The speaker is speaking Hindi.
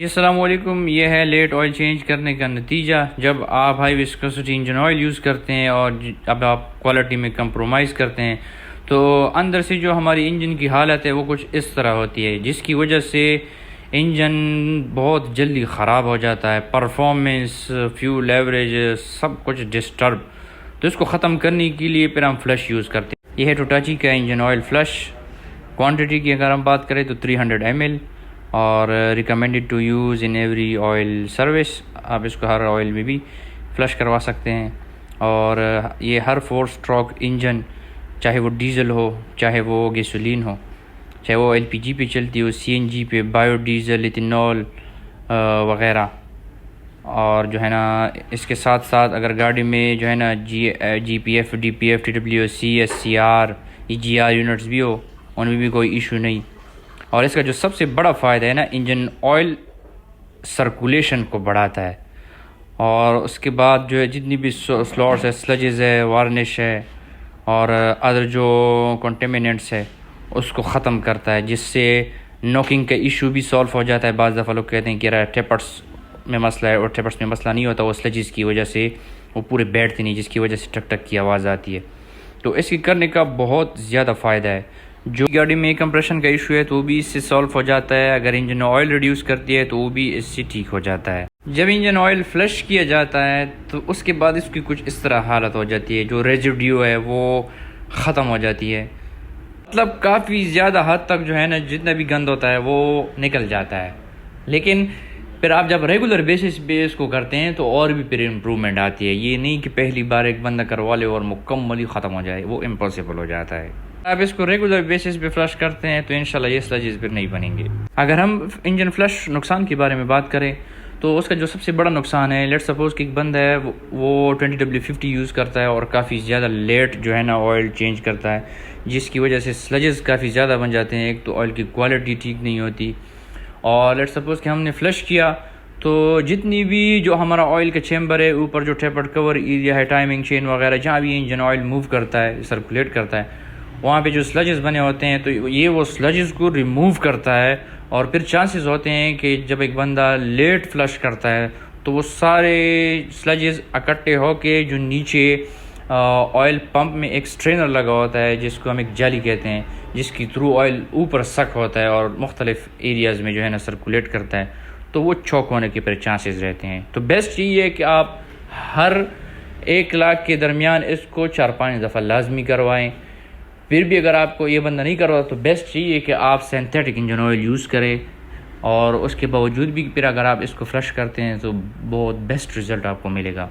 अस्सलामुअलैकुम। ये है लेट ऑयल चेंज करने का नतीजा। जब आप high viscosity engine oil use करते हैं और अब आप क्वालिटी में कंप्रोमाइज़ करते हैं तो अंदर से जो हमारी इंजन की हालत है वो कुछ इस तरह होती है, जिसकी वजह से इंजन बहुत जल्दी ख़राब हो जाता है। परफॉर्मेंस, फ्यूल एवरेज, सब कुछ डिस्टर्ब। तो इसको ख़त्म करने के लिए फिर हम फ्लश यूज़ करते हैं। यह है टोटाची का इंजन ऑयल फ्लश। क्वांटिटी की अगर हम बात करें तो 300 ml और recommended to use in every oil service. आप इसको हर ऑयल में भी फ्लश करवा सकते हैं। और ये हर 4 स्ट्रोक इंजन, चाहे वो डीज़ल हो, चाहे वो गैसोलीन हो, चाहे वो एलपीजी पे चलती हो, सीएनजी पे, बायोडीज़ल, इथेनॉल वग़ैरह। और जो है ना, इसके साथ साथ अगर गाड़ी में जो है ना GPF, DPF, TWC, SCR, EGR units भी हो, उनमें भी कोई इशू नहीं। और इसका जो सबसे बड़ा फ़ायदा है ना, इंजन ऑयल सर्कुलेशन को बढ़ाता है। और उसके बाद जो है जितनी भी स्लॉट्स है, स्लजेस है, वार्निश है और अदर जो कंटेमिनेंट्स है उसको ख़त्म करता है, जिससे नॉकिंग का इशू भी सॉल्व हो जाता है। बाज़ दफ़ा लोग कहते हैं कि यार टेपर्स में मसला है, और टेपर्स में मसला नहीं होता, वो स्लजेस की वजह से वो पूरे बैठते नहीं, जिसकी वजह से टक टक की आवाज़ आती है। तो इसकी करने का बहुत ज़्यादा फ़ायदा है। जो गाड़ी में कंप्रेशन का इशू है तो वो भी इससे सॉल्व हो जाता है। अगर इंजन ऑयल रिड्यूस करती है तो वो भी इससे ठीक हो जाता है। जब इंजन ऑयल फ्लश किया जाता है तो उसके बाद इसकी कुछ इस तरह हालत हो जाती है, जो रेजिड्यू है वो ख़त्म हो जाती है। मतलब काफ़ी ज़्यादा हद तक जो है ना, जितना भी गंद होता है वो निकल जाता है। लेकिन फिर आप जब रेगुलर बेसिस पे इसको करते हैं तो और भी फिर इम्प्रूवमेंट आती है। ये नहीं कि पहली बार एक बंदा करवा ले और मुकम्मली ख़त्म हो जाए, वो इम्पॉसिबल हो जाता है। आप इसको रेगुलर बेसिस पे फ्लश करते हैं तो इंशाल्लाह ये स्लजेस फिर नहीं बनेंगे। अगर हम इंजन फ्लश नुकसान के बारे में बात करें तो उसका जो सबसे बड़ा नुकसान है, लेट्स सपोज़ कि एक बंदा है वो 20W50 यूज़ करता है और काफ़ी ज़्यादा लेट जो है ना ऑयल चेंज करता है, जिसकी वजह से स्लजेस काफ़ी ज़्यादा बन जाते हैं। एक तो ऑयल की क्वालिटी ठीक नहीं होती। और लेट्स सपोज़ कि हमने फ़्लश किया तो जितनी भी जो हमारा ऑयल का चैम्बर है, ऊपर जो टेपर्ड कवर एरिया है, टाइमिंग चेन वगैरह, जहाँ भी इंजन ऑयल मूव करता है, सर्कुलेट करता है, वहाँ पे जो स्लजेस बने होते हैं तो ये वो स्लजेस को रिमूव करता है। और फिर चांसेस होते हैं कि जब एक बंदा लेट फ्लश करता है तो वो सारे स्लजेस इकट्ठे होके जो नीचे ऑयल पंप में एक स्ट्रेनर लगा होता है, जिसको हम एक जाली कहते हैं, जिसकी थ्रू ऑयल ऊपर सक होता है और मुख्तलिफ एरियाज़ में जो है ना सर्कुलेट करता है, तो वो चौक होने के फिर चांसेस रहते हैं। तो बेस्ट ये है कि आप हर 1 लाख के दरमियान इसको 4-5 दफ़ा लाजमी करवाएं। फिर भी अगर आपको ये बंदा नहीं करवा तो बेस्ट ये है कि आप सिंथेटिक इंजन ऑयल यूज़ करें। और उसके बावजूद भी फिर अगर आप इसको फ्लश करते हैं तो बहुत बेस्ट रिज़ल्ट आपको मिलेगा।